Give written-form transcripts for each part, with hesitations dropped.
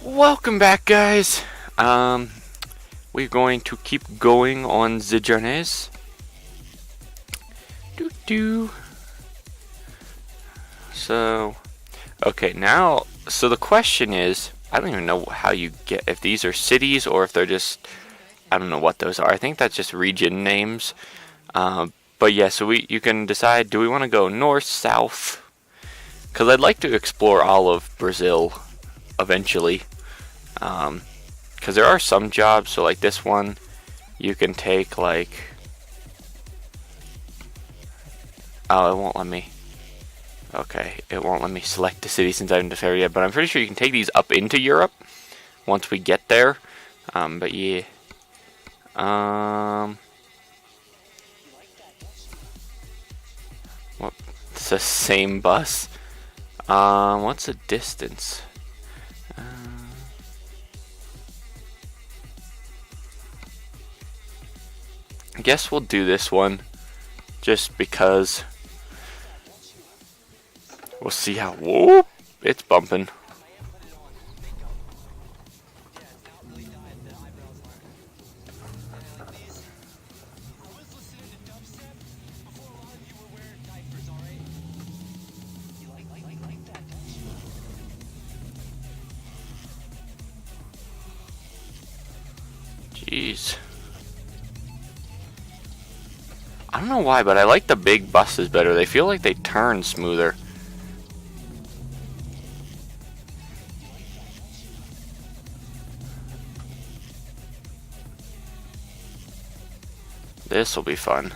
Welcome back, guys. We're going to keep going on the journeys. Doo doo. So, okay, now, so the question is, I don't even know how you get, if these are cities or if they're just, I don't know what those are. I think that's just region names. But yeah, so you can decide, do we want to go north, south? Because I'd like to explore all of Brazil eventually. Because there are some jobs, so like this one, you can take like, oh, it won't let me. Okay, it won't let me select the city since I haven't decided yet, but I'm pretty sure you can take these up into Europe once we get there. But yeah. What? It's the same bus. What's the distance? I guess we'll do this one just because we'll see how. Whoop! It's bumping. Jeez. I don't know why, but I like the big buses better. They feel like they turn smoother. This will be fun.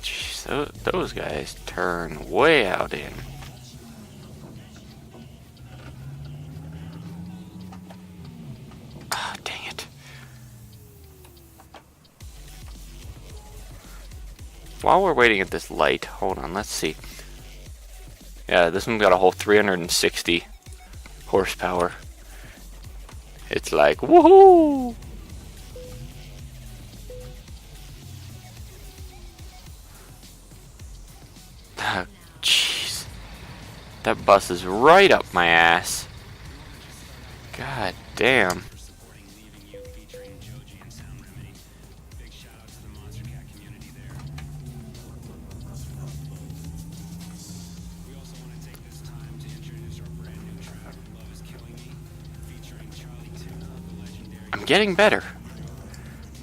Jeez, those guys turn way out in. While we're waiting at this light, hold on, let's see. Yeah, this one's got a whole 360 horsepower. It's like, woohoo! Jeez. That bus is right up my ass. God damn. I'm getting better.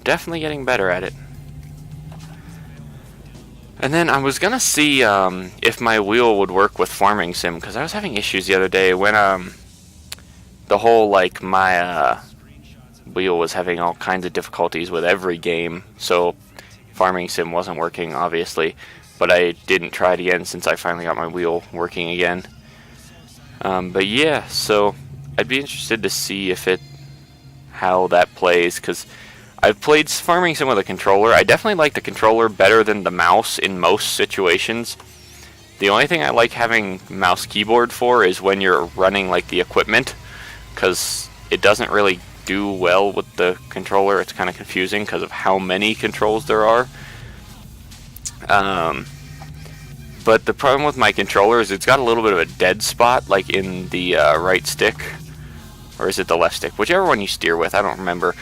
Definitely getting better at it. And then I was gonna see if my wheel would work with Farming Sim, because I was having issues the other day when the whole like my wheel was having all kinds of difficulties with every game. So Farming Sim wasn't working, obviously, but I didn't try it again since I finally got my wheel working again. But yeah, so I'd be interested to see how that plays, because I've played Farming Sim with a controller. I definitely like the controller better than the mouse in most situations. The only thing I like having mouse keyboard for is when you're running like the equipment, because it doesn't really do well with the controller. It's kind of confusing because of how many controls there are. But the problem with my controller is it's got a little bit of a dead spot, like in the right stick. Or is it the left stick? Whichever one you steer with, I don't remember.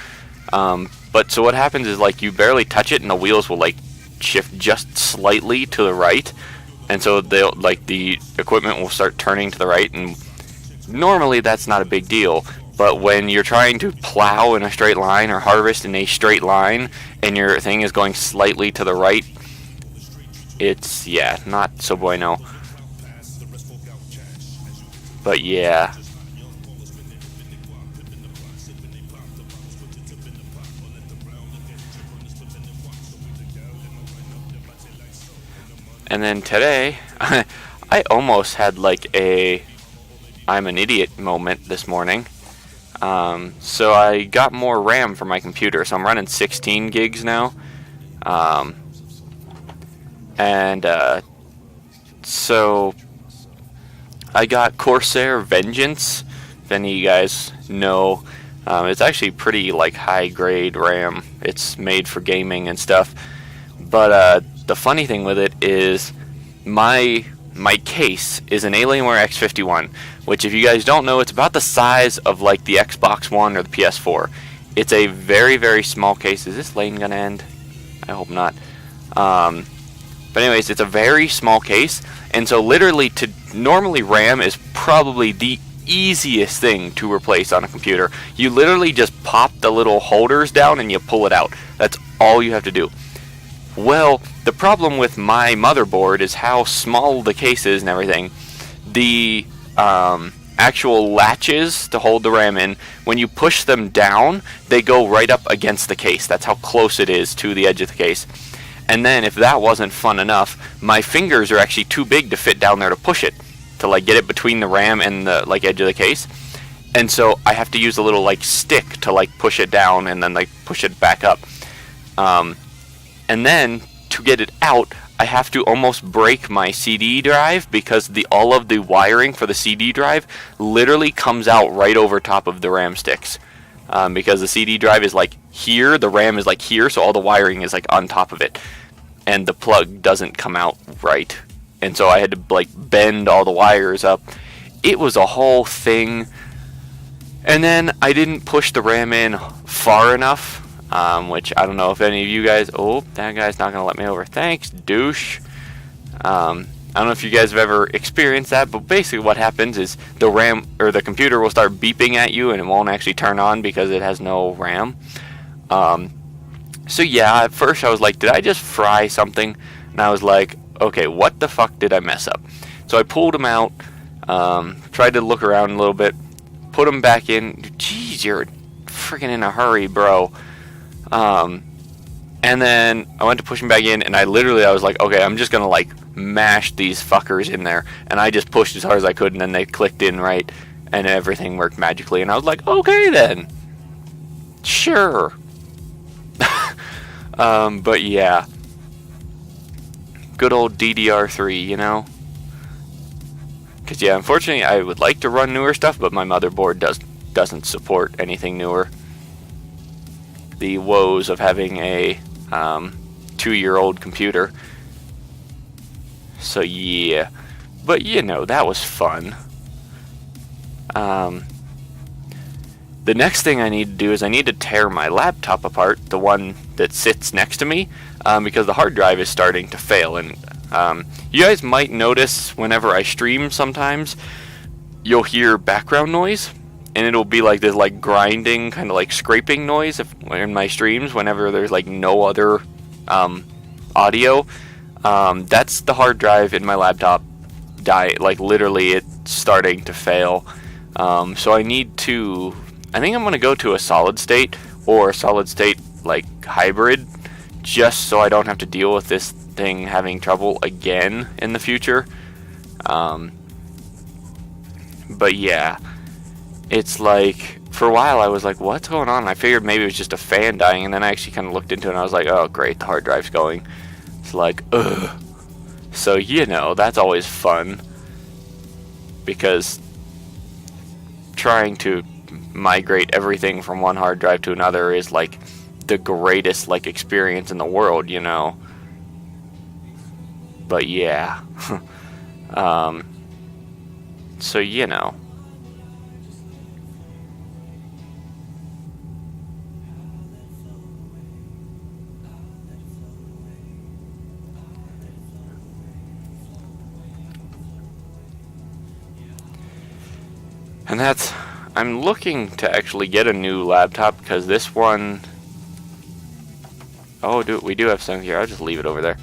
But so what happens is like you barely touch it and the wheels will like shift just slightly to the right. And so they'll like the equipment will start turning to the right, and normally that's not a big deal. But when you're trying to plow in a straight line or harvest in a straight line and your thing is going slightly to the right, it's, yeah, not so bueno. But yeah. And then today, I almost had like a I'm an idiot moment this morning. So I got more RAM for my computer, so I'm running 16 gigs now. So I got Corsair Vengeance, if any of you guys know. It's actually pretty like high grade RAM. It's made for gaming and stuff. But the funny thing with it is my case is an Alienware X51, which, if you guys don't know, it's about the size of like the Xbox One or the PS4. It's a very, very small case. Is this lane gonna end? I hope not. But anyways, it's a very small case, and so literally normally RAM is probably the easiest thing to replace on a computer. You literally just pop the little holders down and you pull it out. That's all you have to do. Well, the problem with my motherboard is how small the case is and everything. The actual latches to hold the RAM in, when you push them down, they go right up against the case. That's how close it is to the edge of the case. And then, if that wasn't fun enough, my fingers are actually too big to fit down there to push it, to like get it between the RAM and the like edge of the case. And so I have to use a little like stick to like push it down and then like push it back up. And then to get it out, I have to almost break my CD drive, because all of the wiring for the CD drive literally comes out right over top of the RAM sticks. Because the CD drive is like here, the RAM is like here, so all the wiring is like on top of it, and the plug doesn't come out right, and so I had to like bend all the wires up. It was a whole thing, and then I didn't push the RAM in far enough, which I don't know if any of you guys. Oh, that guy's not gonna let me over. Thanks, douche. I don't know if you guys have ever experienced that, but basically what happens is the RAM or the computer will start beeping at you and it won't actually turn on because it has no RAM. So yeah, at first I was like, did I just fry something? And I was like, okay, what the fuck did I mess up? So I pulled them out, tried to look around a little bit, put them back in. Jeez, you're freaking in a hurry, bro. And then I went to push them back in, and I was like, okay, I'm just gonna like mash these fuckers in there, and I just pushed as hard as I could, and then they clicked in right, and everything worked magically, and I was like, okay then, sure. But yeah, good old DDR3, you know, because yeah, unfortunately I would like to run newer stuff, but my motherboard doesn't support anything newer. The woes of having a 2-year-old computer. So yeah, but you know, that was fun. The next thing I need to do is I need to tear my laptop apart, the one that sits next to me, because the hard drive is starting to fail. And you guys might notice whenever I stream sometimes, you'll hear background noise, and it'll be like this like grinding, kind of like scraping noise in my streams whenever there's like no other audio. That's the hard drive in my laptop like literally it's starting to fail. So I think I'm going to go to a solid state or a solid state like hybrid, just so I don't have to deal with this thing having trouble again in the future. But yeah, it's like, for a while I was like, what's going on? I figured maybe it was just a fan dying, and then I actually kind of looked into it and I was like, oh great, the hard drive's going. It's like, ugh. So you know, that's always fun, because trying to migrate everything from one hard drive to another is like the greatest like experience in the world, you know. But yeah. So you know, and I'm looking to actually get a new laptop, because this one, we do have some here. I'll just leave it over there.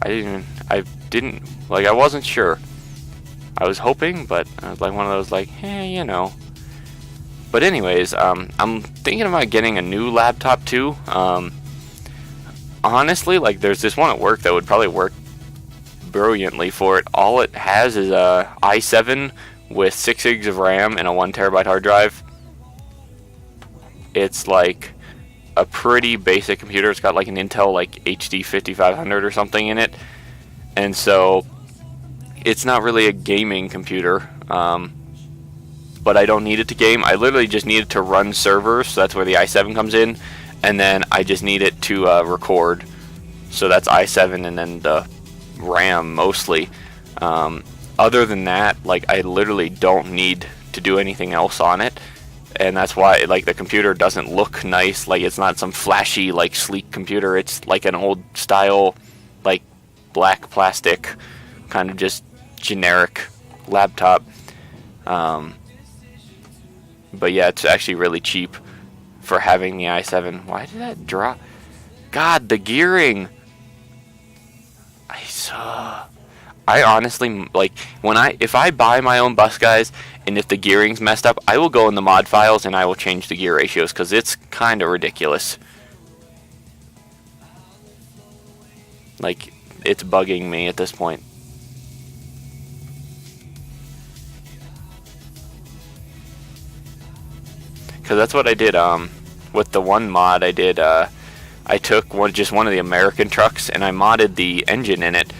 I wasn't sure. I was hoping, but I was like one of those like, you know. But anyways, I'm thinking about getting a new laptop too. Honestly, like there's this one at work that would probably work brilliantly for it. All it has is a i7 with 6 gigs of RAM and a 1 terabyte hard drive. It's like a pretty basic computer. It's got like an Intel like HD 5500 or something in it, and so it's not really a gaming computer. But I don't need it to game. I literally just need it to run servers, so that's where the i7 comes in, and then I just need it to record. So that's i7 and then the RAM mostly. Other than that, like, I literally don't need to do anything else on it, and that's why, like, the computer doesn't look nice. Like, it's not some flashy, like, sleek computer. It's like an old style, like, black plastic kind of just generic laptop. But yeah, it's actually really cheap for having the i7. Why did that drop? God, the gearing. I honestly, like, if I buy my own bus, guys, and if the gearing's messed up, I will go in the mod files and I will change the gear ratios, because it's kind of ridiculous. Like, it's bugging me at this point. Because that's what I did with the one mod I did. I took just one of the American trucks and I modded the engine in it.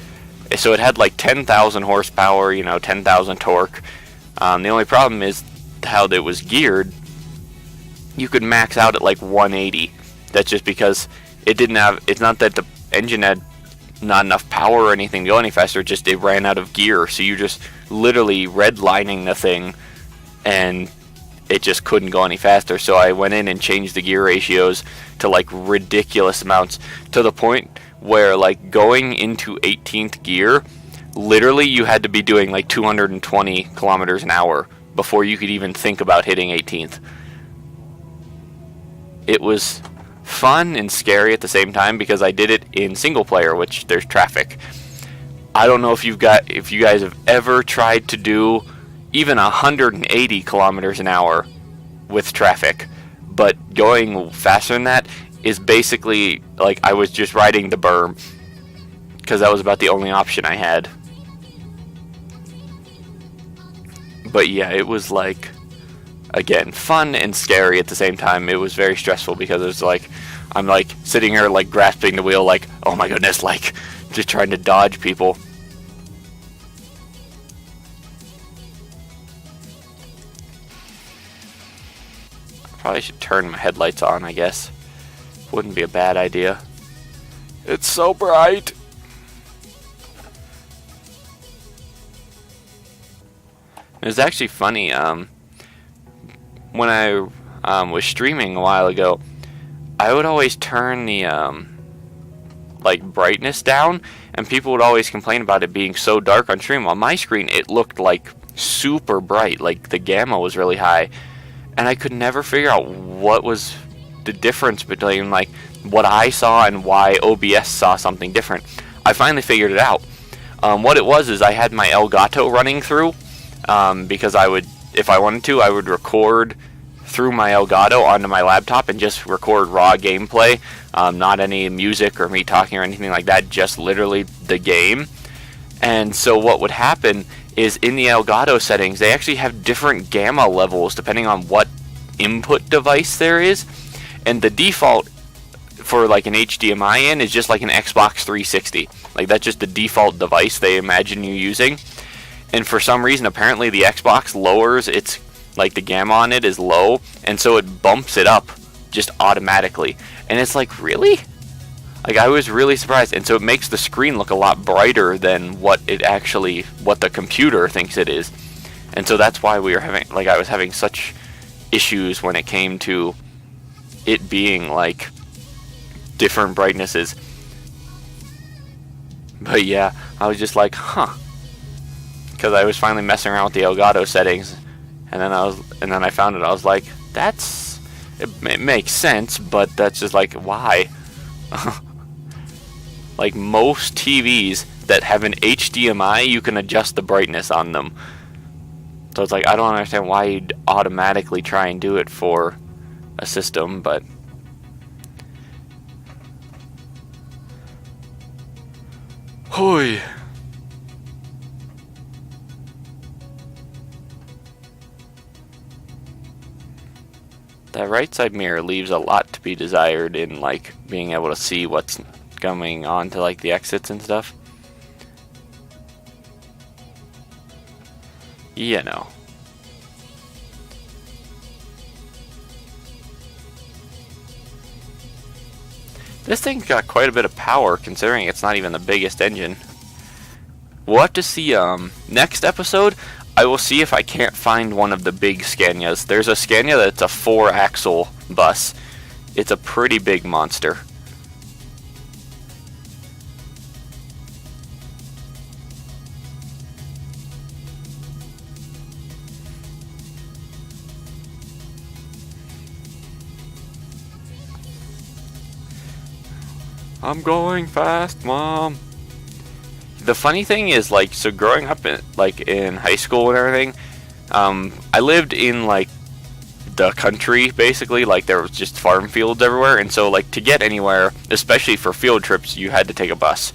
So it had like 10,000 horsepower, 10,000 torque. The only problem is how it was geared. You could max out at like 180. That's just because it didn't have. It's not that the engine had not enough power or anything to go any faster. Just it ran out of gear. So you just literally redlining the thing, and it just couldn't go any faster. So I went in and changed the gear ratios to like ridiculous amounts, to the point where, like, going into 18th gear, literally you had to be doing like 220 kilometers an hour before you could even think about hitting 18th. It was fun and scary at the same time because I did it in single player, which there's traffic. I don't know if you guys have ever tried to do even 180 kilometers an hour with traffic, but going faster than that is basically like I was just riding the berm, because that was about the only option I had. But yeah, it was like, again, fun and scary at the same time. It was very stressful because it was like, I'm like sitting here like grasping the wheel like, oh my goodness, like just trying to dodge people. Probably should turn my headlights on, I guess. Wouldn't be a bad idea. It's so bright. It was actually funny. When I was streaming a while ago, I would always turn the like brightness down, and people would always complain about it being so dark on stream. On my screen, it looked like super bright, like the gamma was really high, and I could never figure out what was the difference between like what I saw and why OBS saw something different. I finally figured it out. What it was is I had my Elgato running through, because I would, if I wanted to, I would record through my Elgato onto my laptop and just record raw gameplay, not any music or me talking or anything like that, just literally the game. And so what would happen is in the Elgato settings, they actually have different gamma levels depending on what input device there is. And the default for like an HDMI in is just like an Xbox 360. Like that's just the default device they imagine you using. And for some reason, apparently the Xbox lowers its, like the gamma on it is low, and so it bumps it up just automatically. And it's like, really? Like, I was really surprised. And so it makes the screen look a lot brighter than what the computer thinks it is. And so that's why I was having such issues when it came to it being like different brightnesses. But yeah, I was just like, huh. Because I was finally messing around with the Elgato settings, and then I found it. I was like, it makes sense, but that's just like, why? Like most TVs that have an HDMI, you can adjust the brightness on them. So it's like, I don't understand why you'd automatically try and do it for a system, but hoi. That right side mirror leaves a lot to be desired in like being able to see what's coming on to like the exits and stuff. You know. This thing's got quite a bit of power considering it's not even the biggest engine. we'll have to see. Next episode, I will see if I can't find one of the big Scanias. There's a Scania that's a 4-axle bus. It's a pretty big monster. I'm going fast, Mom. The funny thing is, like, so growing up in high school and everything, I lived in like the country basically. Like there was just farm fields everywhere, and so like to get anywhere, especially for field trips, you had to take a bus.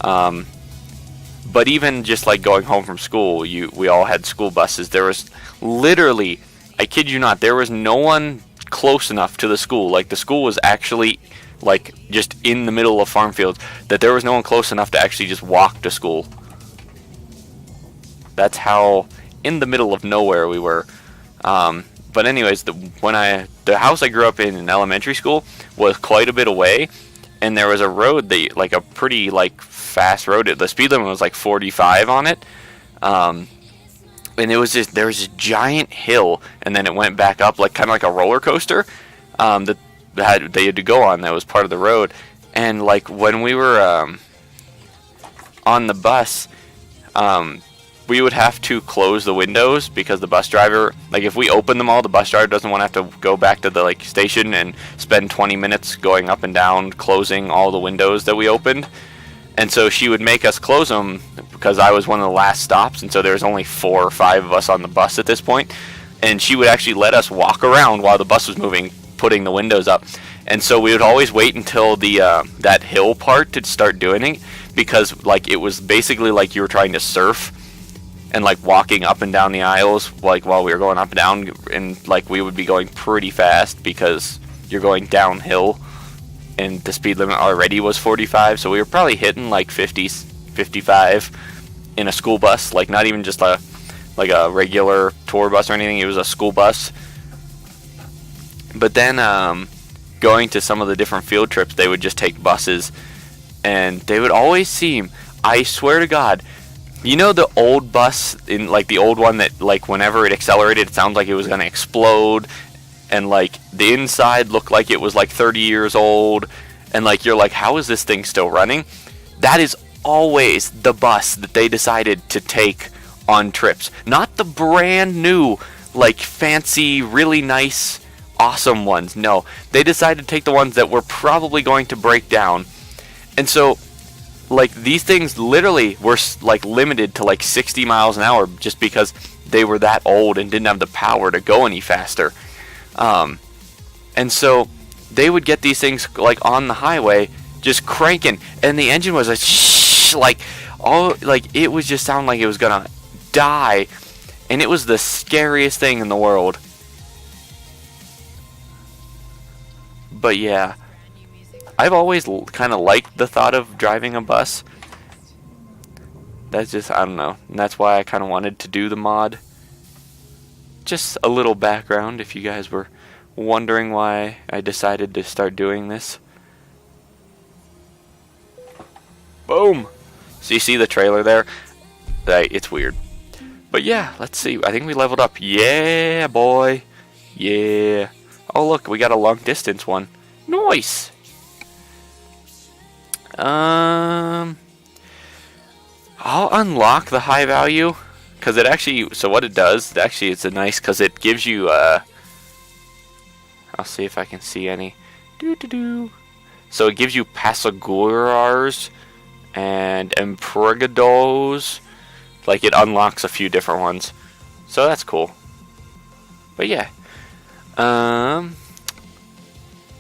But even just like going home from school, we all had school buses. There was literally, I kid you not, there was no one close enough to the school. Like the school was actually like just in the middle of farm fields, that there was no one close enough to actually just walk to school. That's how in the middle of nowhere we were. But anyways, the house I grew up in elementary school was quite a bit away, and there was a road that like a pretty like fast road. The speed limit was like 45 on it. And it was just, there was a giant hill, and then it went back up like kind of like a roller coaster. That they had to go on. That was part of the road. And like when we were on the bus, we would have to close the windows because the bus driver, like if we open them all, the bus driver doesn't want to have to go back to the like station and spend 20 minutes going up and down closing all the windows that we opened. And so she would make us close them because I was one of the last stops, and so there was only 4 or 5 of us on the bus at this point. And she would actually let us walk around while the bus was moving, putting the windows up. And so we would always wait until the that hill part to start doing it, because like it was basically like you were trying to surf and like walking up and down the aisles like while we were going up and down, and like we would be going pretty fast because you're going downhill and the speed limit already was 45, so we were probably hitting like 50, 55 in a school bus, like not even just a regular tour bus or anything. It was a school bus. But then going to some of the different field trips, they would just take buses, and they would always seem, I swear to God, you know the old bus, in like the old one that like whenever it accelerated it sounded like it was going to explode, and like the inside looked like it was like 30 years old, and like you're like, how is this thing still running? That is always the bus that they decided to take on trips. Not the brand new, like fancy, really nice, awesome ones. No, they decided to take the ones that were probably going to break down. And so like these things literally were like limited to like 60 miles an hour just because they were that old and didn't have the power to go any faster. And so they would get these things like on the highway just cranking, and the engine was like it was just sounding like it was gonna die, and it was the scariest thing in the world. But yeah, I've always kind of liked the thought of driving a bus. That's just, I don't know, and that's why I kind of wanted to do the mod. Just a little background if you guys were wondering why I decided to start doing this. Boom! So you see the trailer there? It's weird. But yeah, let's see. I think we leveled up. Yeah, boy. Yeah. Oh, look, we got a long distance one. Nice! I'll unlock the high value, because it actually, so what it does, actually it's a nice, because it gives you, I'll see if I can see any. So it gives you Pasagurars and Empregados. Like it unlocks a few different ones. So that's cool. But yeah.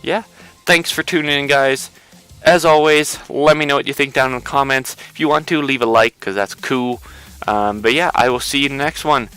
Yeah. Thanks for tuning in, guys. As always, let me know what you think down in the comments. If you want to, leave a like, because that's cool. But yeah, I will see you in the next one.